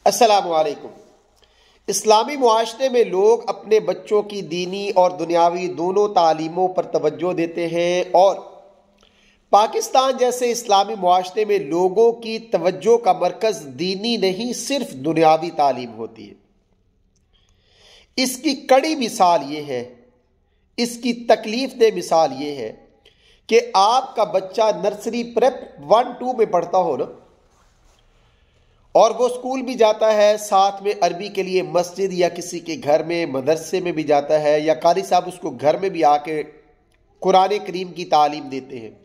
अस्सलामु अलैकुम। इस्लामी मुआशरे में लोग अपने बच्चों की दीनी और दुनियावी दोनों तालीमों पर तवज्जो देते हैं और पाकिस्तान जैसे इस्लामी मुआशरे में लोगों की तवज्जो का मरकज़ दीनी नहीं सिर्फ दुनियावी तालीम होती है। इसकी कड़ी मिसाल ये है, इसकी तकलीफ दे मिसाल ये है कि आपका बच्चा नर्सरी प्रेप 1-2 में पढ़ता हो ना, और वो स्कूल भी जाता है, साथ में अरबी के लिए मस्जिद या किसी के घर में मदरसे में भी जाता है, या कारी साहब उसको घर में भी आके कुरान करीम की तालीम देते हैं।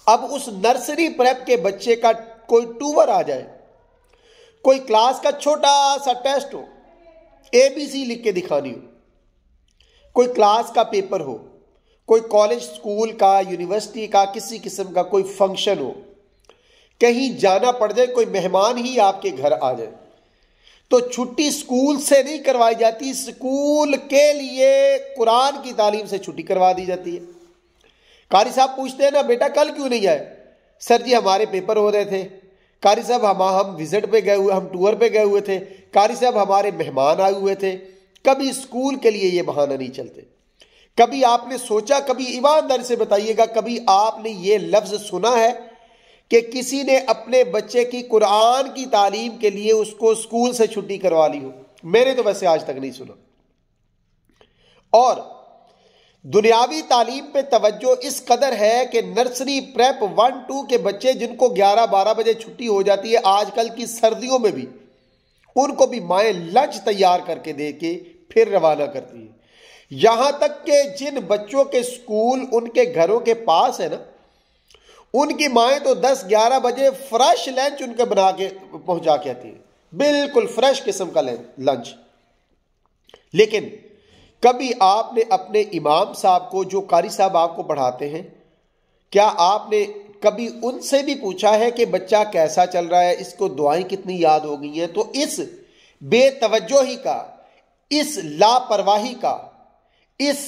अब उस नर्सरी प्रेप के बच्चे का कोई टूवर आ जाए, कोई क्लास का छोटा सा टेस्ट हो, ABC लिख के दिखानी हो, कोई क्लास का पेपर हो, कोई कॉलेज स्कूल का यूनिवर्सिटी का किसी किस्म का कोई फंक्शन हो, कहीं जाना पड़ जाए, कोई मेहमान ही आपके घर आ जाए, तो छुट्टी स्कूल से नहीं करवाई जाती, स्कूल के लिए कुरान की तालीम से छुट्टी करवा दी जाती है। कारी साहब पूछते हैं ना, बेटा कल क्यों नहीं आए? सर जी हमारे पेपर हो रहे थे। कारी साहब हम विजिट पे गए हुए, हम टूर पे गए हुए थे। कारी साहब हमारे मेहमान आए हुए थे। कभी स्कूल के लिए ये बहाना नहीं चलते। कभी आपने सोचा, कभी ईमानदारी से बताइएगा, कभी आपने ये लफ्ज सुना है कि किसी ने अपने बच्चे की कुरान की तालीम के लिए उसको स्कूल से छुट्टी करवा ली हो? मैंने तो वैसे आज तक नहीं सुना। और दुनियावी तालीम पे तवज्जो इस कदर है कि नर्सरी प्रेप 1-2 के बच्चे जिनको 11-12 बजे छुट्टी हो जाती है, आजकल की सर्दियों में भी उनको भी माएँ लंच तैयार करके दे के फिर रवाना करती है। यहां तक कि जिन बच्चों के स्कूल उनके घरों के पास है ना, उनकी माएँ तो 10-11 बजे फ्रेश लंच उनके बना के पहुंचा के आती है, बिल्कुल फ्रेश किस्म का लंच। लेकिन कभी आपने अपने इमाम साहब को, जो कारी साहब आपको पढ़ाते हैं, क्या आपने कभी उनसे भी पूछा है कि बच्चा कैसा चल रहा है, इसको दुआएं कितनी याद हो गई हैं? तो इस बेतवज्जोही का, इस लापरवाही का, इस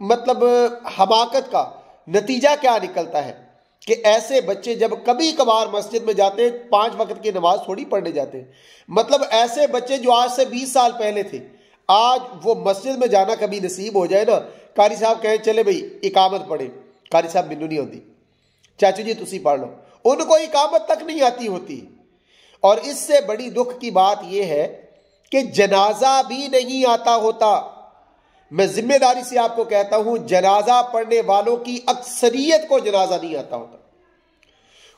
मतलब हमाकत का नतीजा क्या निकलता है कि ऐसे बच्चे जब कभी कभार मस्जिद में जाते हैं, 5 वक्त की नमाज थोड़ी पढ़ने जाते हैं, मतलब ऐसे बच्चे जो आज से 20 साल पहले थे, आज वो मस्जिद में जाना कभी नसीब हो जाए ना, कारी साहब कहें चले भाई इकामत पढ़े, कारी साहब मैनू नहीं होती, चाचू जी तुसी पढ़ लो, उनको इकामत तक नहीं आती होती। और इससे बड़ी दुख की बात यह है कि जनाजा भी नहीं आता होता। मैं जिम्मेदारी से आपको कहता हूं, जनाजा पढ़ने वालों की अक्सरियत को जनाजा नहीं आता होता।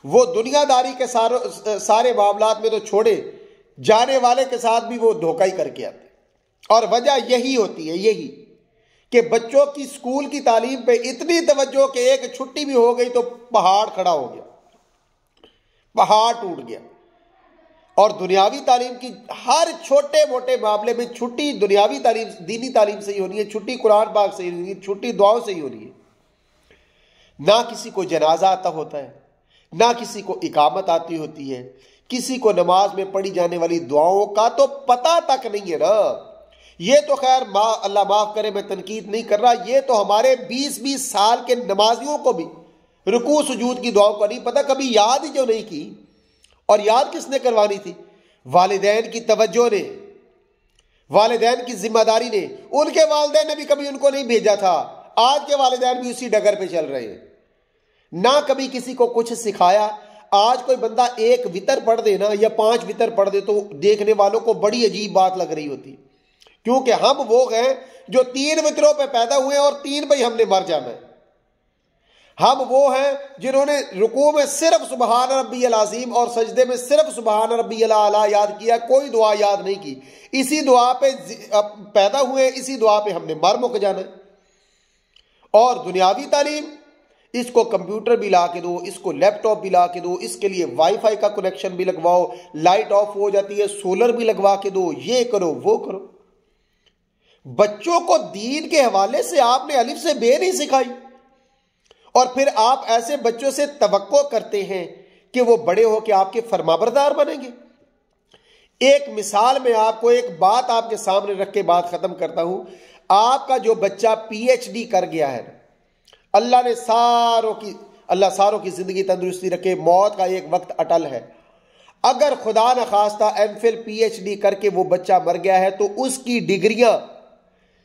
वो दुनियादारी के सारे मामलात में तो छोड़े, जाने वाले के साथ भी वो धोखा ही करके आते। और वजह यही होती है, यही कि बच्चों की स्कूल की तालीम पे इतनी तवज्जो कि एक छुट्टी भी हो गई तो पहाड़ खड़ा हो गया, पहाड़ टूट गया। और दुनियावी तालीम की हर छोटे मोटे मामले में छुट्टी दुनियावी तालीम, दीनी तालीम से ही होनी है, छुट्टी कुरान पाक से ही होनी है, छुट्टी दुआओं से ही होनी है। ना किसी को जनाजा आता होता है, ना किसी को इकामत आती होती है, किसी को नमाज में पढ़ी जाने वाली दुआओं का तो पता तक नहीं है ना। ये तो खैर अल्लाह माफ करे, मैं तनकीद नहीं कर रहा, ये तो हमारे 20-20 साल के नमाजियों को भी रुकू सुजूद की दुआओं का नहीं पता, कभी याद ही जो नहीं की। और याद किसने करवानी थी? वालिदैन की तवज्जो ने, वालिदैन की जिम्मेदारी ने। उनके वालिदैन ने भी कभी उनको नहीं भेजा था, आज के वालिदैन भी उसी डगर पे चल रहे हैं, ना कभी किसी को कुछ सिखाया। आज कोई बंदा 1 वितर पढ़ दे ना, या 5 वितर पढ़ दे, तो देखने वालों को बड़ी अजीब बात लग रही होती, क्योंकि हम वो हैं जो 3 वितरों पे पैदा हुए और 3 पे हमने मर जाना है। हम वो हैं जिन्होंने रुकू में सिर्फ सुबहान रब्बियल अज़ीम और सजदे में सिर्फ सुबहान रब्बियल आला याद किया, कोई दुआ याद नहीं की। इसी दुआ पे पैदा हुए, इसी दुआ पे हमने मर मुक जाना है। और दुनियावी तालीम, इसको कंप्यूटर भी ला के दो, इसको लैपटॉप भी ला के दो, इसके लिए वाईफाई का कनेक्शन भी लगवाओ, लाइट ऑफ हो जाती है सोलर भी लगवा के दो, ये करो वो करो। बच्चों को दीन के हवाले से आपने अलिफ से बे नहीं सिखाई, और फिर आप ऐसे बच्चों से तवक्को करते हैं कि वो बड़े होकर आपके फरमाबरदार बनेंगे। एक मिसाल में आपको, एक बात आपके सामने रख के बात खत्म करता हूं। आपका जो बच्चा PhD कर गया है, अल्लाह सारों की जिंदगी तंदुरुस्ती रखे, मौत का एक वक्त अटल है। अगर खुदा न खास्ता एमफिल पीएचडी करके वो बच्चा मर गया है तो उसकी डिग्रियां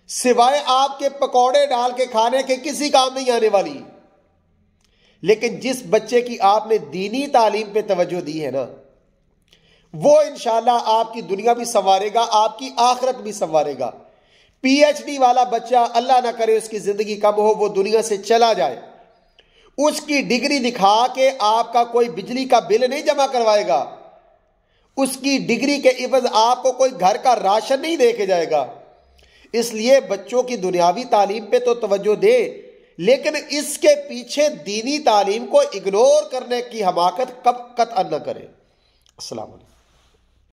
सिवाय आपके पकौड़े डाल के खाने के किसी काम नहीं आने वाली। लेकिन जिस बच्चे की आपने दीनी तालीम पे तवज्जो दी है ना, वो इंशाल्लाह आपकी दुनिया भी संवारेगा, आपकी आखिरत भी संवारेगा। पीएचडी वाला बच्चा, अल्लाह ना करे उसकी जिंदगी कम हो, वो दुनिया से चला जाए, उसकी डिग्री दिखा के आपका कोई बिजली का बिल नहीं जमा करवाएगा, उसकी डिग्री के इवज आपको कोई घर का राशन नहीं दे के जाएगा। इसलिए बच्चों की दुनियावी तालीम पे तो तवज्जो दे, लेकिन इसके पीछे दीनी तालीम को इग्नोर करने की हमाकत कब कतअन न करे। अस्सलाम वालेकुम।